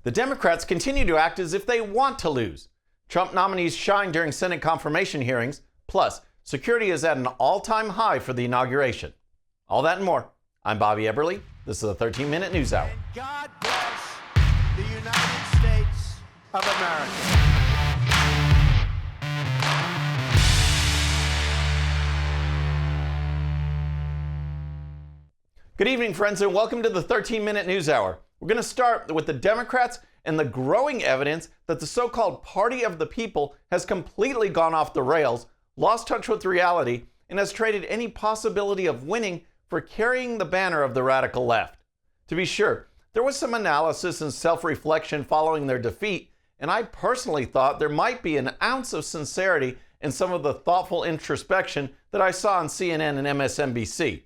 The Democrats continue to act as if they want to lose. Trump nominees shine during Senate confirmation hearings. Plus, security is at an all-time high for the inauguration. All that and more. I'm Bobby Eberle. This is a 13-minute news hour. And God bless the United States of America. Good evening, friends, and welcome to the 13-minute news hour. We're going to start with the Democrats and the growing evidence that the so-called party of the people has completely gone off the rails, lost touch with reality, and has traded any possibility of winning for carrying the banner of the radical left. To be sure, there was some analysis and self-reflection following their defeat, and I personally thought there might be an ounce of sincerity in some of the thoughtful introspection that I saw on CNN and MSNBC.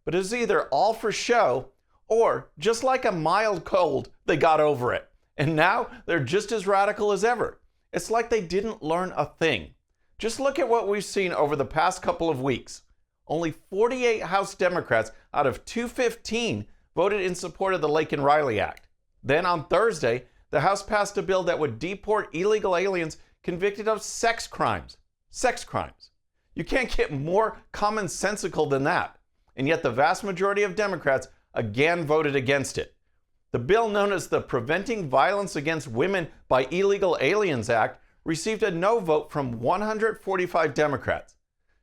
But it was either all for show or, just like a mild cold, they got over it. And now they're just as radical as ever. It's like they didn't learn a thing. Just look at what we've seen over the past couple of weeks. Only 48 House Democrats out of 215 voted in support of the Laken Riley Act. Then on Thursday, the House passed a bill that would deport illegal aliens convicted of sex crimes. Sex crimes. You can't get more commonsensical than that. And yet the vast majority of Democrats again voted against it. The bill known as the Preventing Violence Against Women by Illegal Aliens Act received a no vote from 145 Democrats.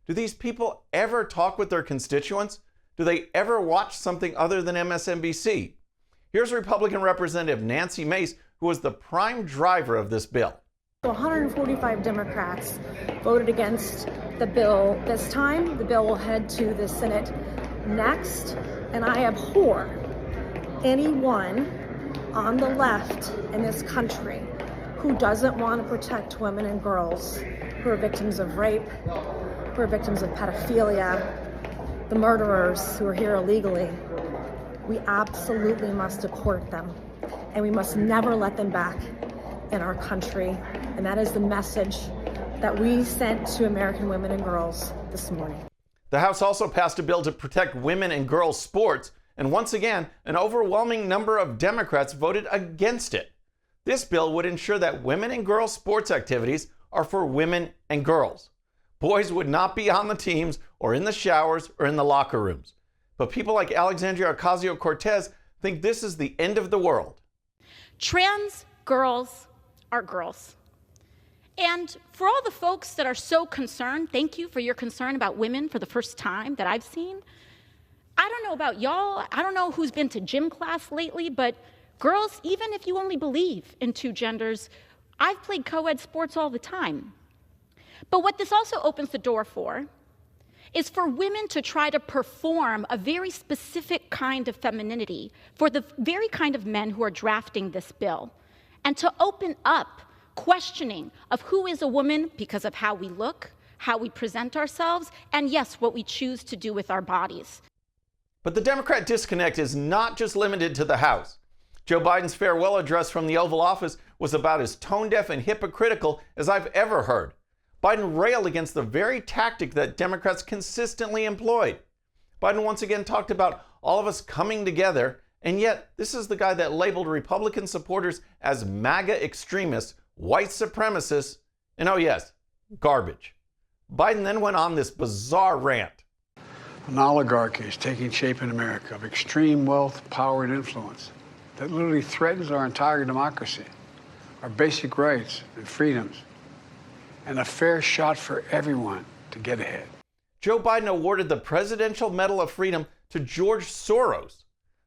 Do these people ever talk with their constituents? Do they ever watch something other than MSNBC? Here's Republican Representative Nancy Mace, who was the prime driver of this bill. 145 Democrats voted against the bill this time. The bill will head to the Senate next, and I abhor anyone on the left in this country who doesn't want to protect women and girls who are victims of rape, who are victims of pedophilia, the murderers who are here illegally. We absolutely must deport them, and we must never let them back in our country. And that is the message that we sent to American women and girls this morning. The House also passed a bill to protect women and girls' sports, and once again, an overwhelming number of Democrats voted against it. This bill would ensure that women and girls' sports activities are for women and girls. Boys would not be on the teams or in the showers or in the locker rooms. But people like Alexandria Ocasio-Cortez think this is the end of the world. Trans girls are girls. And for all the folks that are so concerned, thank you for your concern about women for the first time that I've seen. I don't know about y'all, I don't know who's been to gym class lately, but girls, even if you only believe in two genders, I've played co-ed sports all the time. But what this also opens the door for is for women to try to perform a very specific kind of femininity for the very kind of men who are drafting this bill, and to open up questioning of who is a woman because of how we look, how we present ourselves, and yes, what we choose to do with our bodies. But the Democrat disconnect is not just limited to the House. Joe Biden's farewell address from the Oval Office was about as tone-deaf and hypocritical as I've ever heard. Biden railed against the very tactic that Democrats consistently employed. Biden once again talked about all of us coming together, and yet this is the guy that labeled Republican supporters as MAGA extremists, white supremacists, and oh yes, garbage. Biden then went on this bizarre rant. An oligarchy is taking shape in America of extreme wealth, power, and influence that literally threatens our entire democracy, our basic rights and freedoms, and a fair shot for everyone to get ahead. Joe Biden awarded the Presidential Medal of Freedom to George Soros.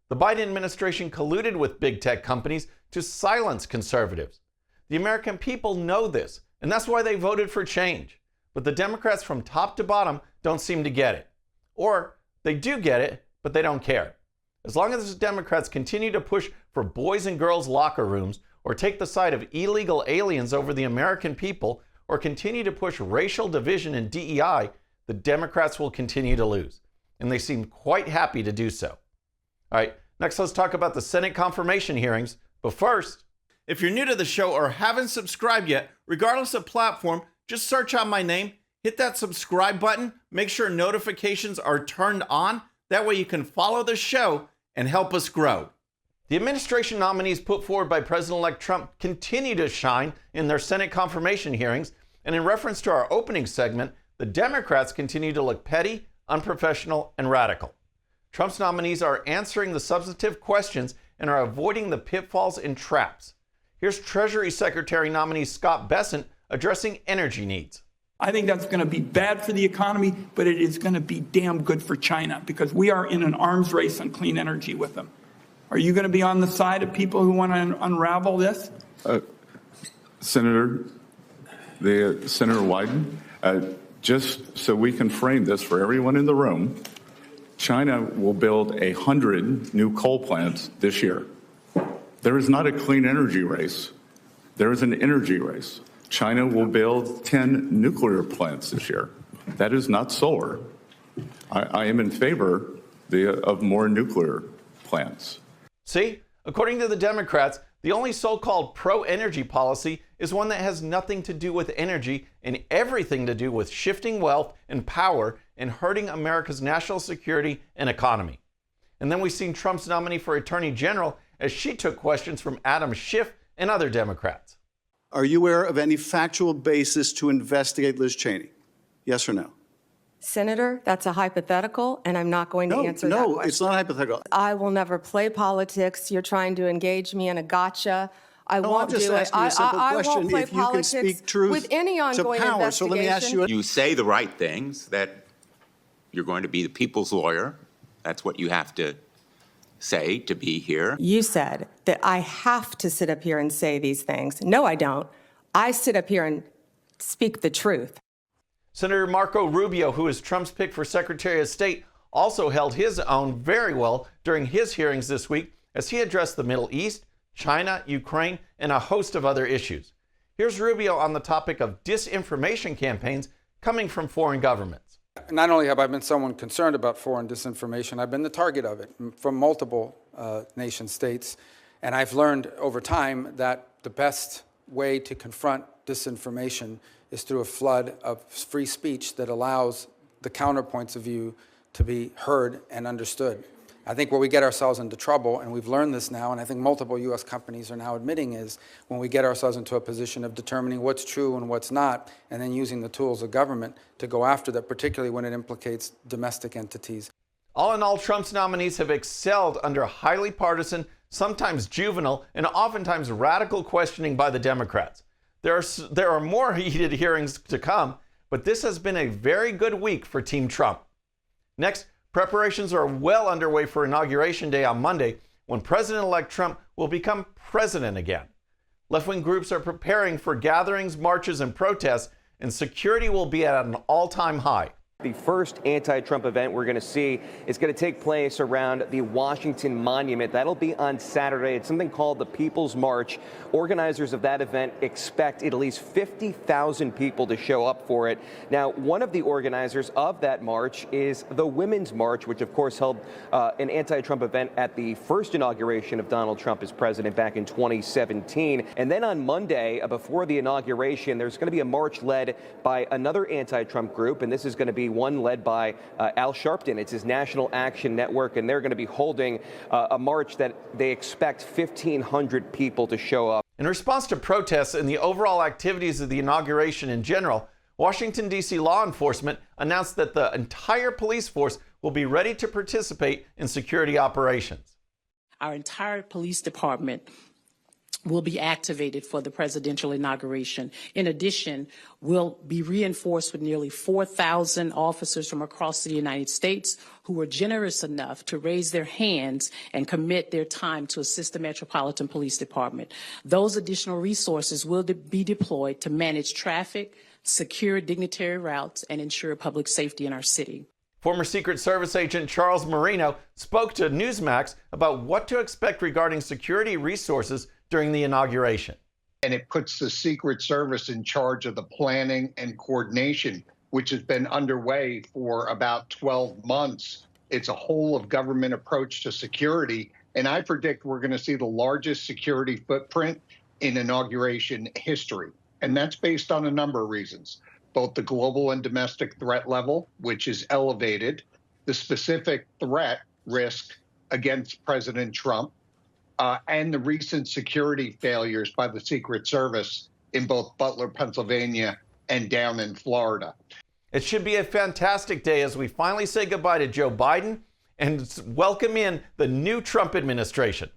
The Biden administration colluded with big tech companies to silence conservatives. The American people know this, and that's why they voted for change. But the Democrats from top to bottom don't seem to get it. Or they do get it, but they don't care. As long as the Democrats continue to push for boys and girls locker rooms, or take the side of illegal aliens over the American people, or continue to push racial division and DEI, the Democrats will continue to lose. And they seem quite happy to do so. All right, next let's talk about the Senate confirmation hearings. But first, if you're new to the show or haven't subscribed yet, regardless of platform, just search out my name, hit that subscribe button, make sure notifications are turned on. That way you can follow the show and help us grow. The administration nominees put forward by President-elect Trump continue to shine in their Senate confirmation hearings, and in reference to our opening segment, the Democrats continue to look petty, unprofessional, and radical. Trump's nominees are answering the substantive questions and are avoiding the pitfalls and traps. Here's Treasury Secretary nominee Scott Bessent addressing energy needs. I think that's going to be bad for the economy, but it is going to be damn good for China because we are in an arms race on clean energy with them. Are you going to be on the side of people who want to unravel this? Senator Wyden, just so we can frame this for everyone in the room, China will build 100 new coal plants this year. There is not a clean energy race. There is an energy race. China will build 10 nuclear plants this year. That is not solar. I am in favor of more nuclear plants. See, according to the Democrats, the only so-called pro-energy policy is one that has nothing to do with energy and everything to do with shifting wealth and power and hurting America's national security and economy. And then we've seen Trump's nominee for Attorney General as she took questions from Adam Schiff and other Democrats. Are you aware of any factual basis to investigate Liz Cheney? Yes or no? Senator, that's a hypothetical, and I'm not going to answer that question. No, it's not hypothetical. I will never play politics. You're trying to engage me in a gotcha. I won't do it. I'm just asking you a simple question. Won't play if you can speak truth with any ongoing to power. investigation. So let me ask you. You say the right things, that you're going to be the people's lawyer. That's what you have to say to be here. You said that I have to sit up here and say these things. No, I don't. I sit up here and speak the truth. Senator Marco Rubio, who is Trump's pick for Secretary of State, also held his own very well during his hearings this week as he addressed the Middle East, China, Ukraine, and a host of other issues. Here's Rubio on the topic of disinformation campaigns coming from foreign governments. Not only have I been someone concerned about foreign disinformation, I've been the target of it from multiple nation states. And I've learned over time that the best way to confront disinformation is through a flood of free speech that allows the counterpoints of view to be heard and understood. I think where we get ourselves into trouble, and we've learned this now, and I think multiple U.S. companies are now admitting, is when we get ourselves into a position of determining what's true and what's not, and then using the tools of government to go after that, particularly when it implicates domestic entities. All in all, Trump's nominees have excelled under highly partisan, sometimes juvenile, and oftentimes radical questioning by the Democrats. There are more heated hearings to come, but this has been a very good week for Team Trump. Next, preparations are well underway for Inauguration Day on Monday, when President-elect Trump will become president again. Left-wing groups are preparing for gatherings, marches, and protests, and security will be at an all-time high. The first anti-Trump event we're going to see is going to take place around the Washington Monument. That'll be on Saturday. It's something called the People's March. Organizers of that event expect at least 50,000 people to show up for it. Now, one of the organizers of that march is the Women's March, which of course held an anti-Trump event at the first inauguration of Donald Trump as president back in 2017. And then on Monday, before the inauguration, there's going to be a march led by another anti-Trump group, and this is going to be one led by Al Sharpton. It's his National Action Network, and they're going to be holding a march that they expect 1,500 people to show up. In response to protests and the overall activities of the inauguration in general, Washington, D.C. law enforcement announced that the entire police force will be ready to participate in security operations. Our entire police department will be activated for the presidential inauguration. In addition, we'll be reinforced with nearly 4,000 officers from across the United States who were generous enough to raise their hands and commit their time to assist the Metropolitan Police Department. Those additional resources will be deployed to manage traffic, secure dignitary routes, and ensure public safety in our city. Former Secret Service agent Charles Marino spoke to Newsmax about what to expect regarding security resources during the inauguration. And it puts the Secret Service in charge of the planning and coordination, which has been underway for about 12 months. It's a whole of government approach to security. And I predict we're going to see the largest security footprint in inauguration history. And that's based on a number of reasons, both the global and domestic threat level, which is elevated, the specific threat risk against President Trump, and the recent security failures by the Secret Service in both Butler, Pennsylvania, and down in Florida. It should be a fantastic day as we finally say goodbye to Joe Biden and welcome in the new Trump administration.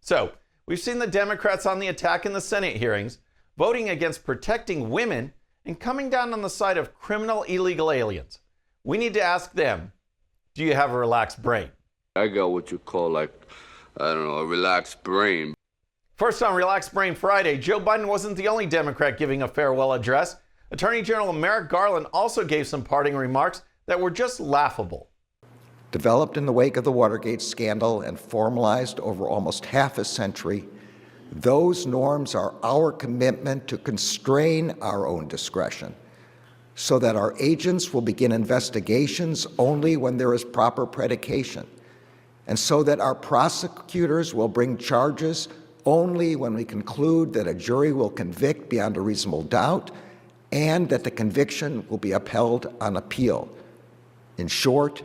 So, we've seen the Democrats on the attack in the Senate hearings, voting against protecting women and coming down on the side of criminal illegal aliens. We need to ask them, do you have a relaxed brain? I got what you call, a relaxed brain. First on Relaxed Brain Friday, Joe Biden wasn't the only Democrat giving a farewell address. Attorney General Merrick Garland also gave some parting remarks that were just laughable. Developed in the wake of the Watergate scandal and formalized over almost half a century, those norms are our commitment to constrain our own discretion so that our agents will begin investigations only when there is proper predication, and so that our prosecutors will bring charges only when we conclude that a jury will convict beyond a reasonable doubt and that the conviction will be upheld on appeal. In short,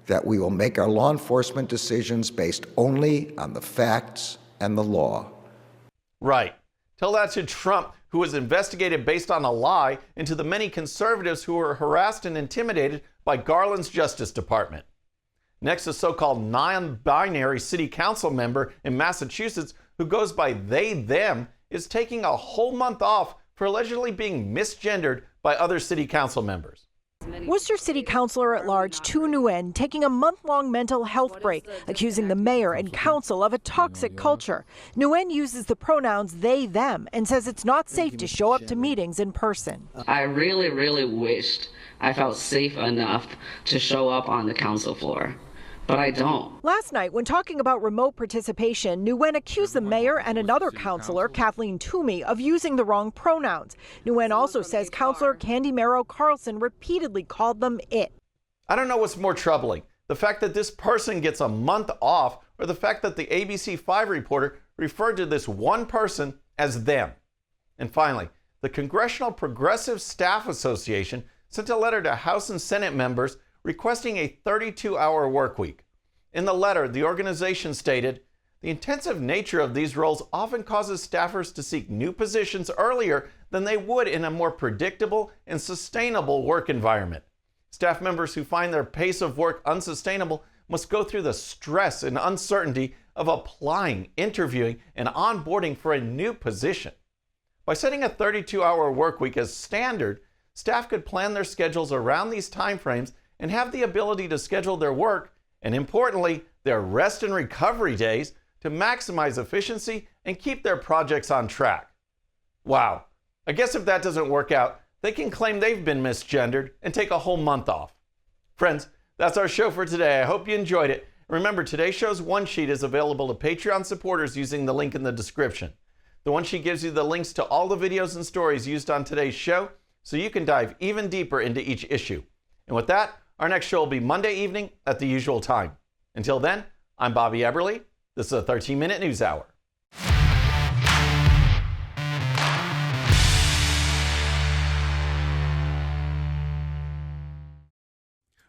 that we will make our law enforcement decisions based only on the facts and the law. Right. Tell that to Trump, who was investigated based on a lie into the many conservatives who were harassed and intimidated by Garland's Justice Department. Next, a so-called non-binary city council member in Massachusetts who goes by they, them, is taking a whole month off for allegedly being misgendered by other city council members. Worcester City Councilor at Large Tu Nguyen taking a month-long mental health break, accusing the mayor and council of a toxic culture. Nguyen uses the pronouns they, them, and says it's not safe to show up to meetings in person. I really wished I felt safe enough to show up on the council floor, but I don't. Last night, when talking about remote participation, Nguyen accused the mayor and another councilor, Kathleen Toomey, of using the wrong pronouns. Nguyen also says Councilor Candy Merrow Carlson repeatedly called them it. I don't know what's more troubling, the fact that this person gets a month off or the fact that the ABC5 reporter referred to this one person as them. And finally, the Congressional Progressive Staff Association sent a letter to House and Senate members requesting a 32-hour work week. In the letter, the organization stated, the intensive nature of these roles often causes staffers to seek new positions earlier than they would in a more predictable and sustainable work environment. Staff members who find their pace of work unsustainable must go through the stress and uncertainty of applying, interviewing, and onboarding for a new position. By setting a 32-hour work week as standard, staff could plan their schedules around these timeframes and have the ability to schedule their work, and importantly, their rest and recovery days to maximize efficiency and keep their projects on track. Wow. I guess if that doesn't work out, they can claim they've been misgendered and take a whole month off. Friends, that's our show for today. I hope you enjoyed it. Remember, today's show's one sheet is available to Patreon supporters using the link in the description. The one sheet gives you the links to all the videos and stories used on today's show, so you can dive even deeper into each issue. And with that, our next show will be Monday evening at the usual time. Until then, I'm Bobby Eberle. This is a 13-minute news hour.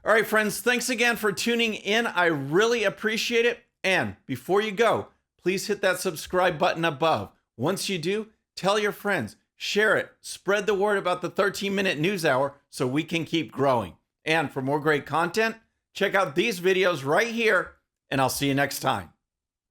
All right, friends, thanks again for tuning in. I really appreciate it. And before you go, please hit that subscribe button above. Once you do, tell your friends, share it, spread the word about the 13-minute news hour so we can keep growing. And for more great content, check out these videos right here, and I'll see you next time.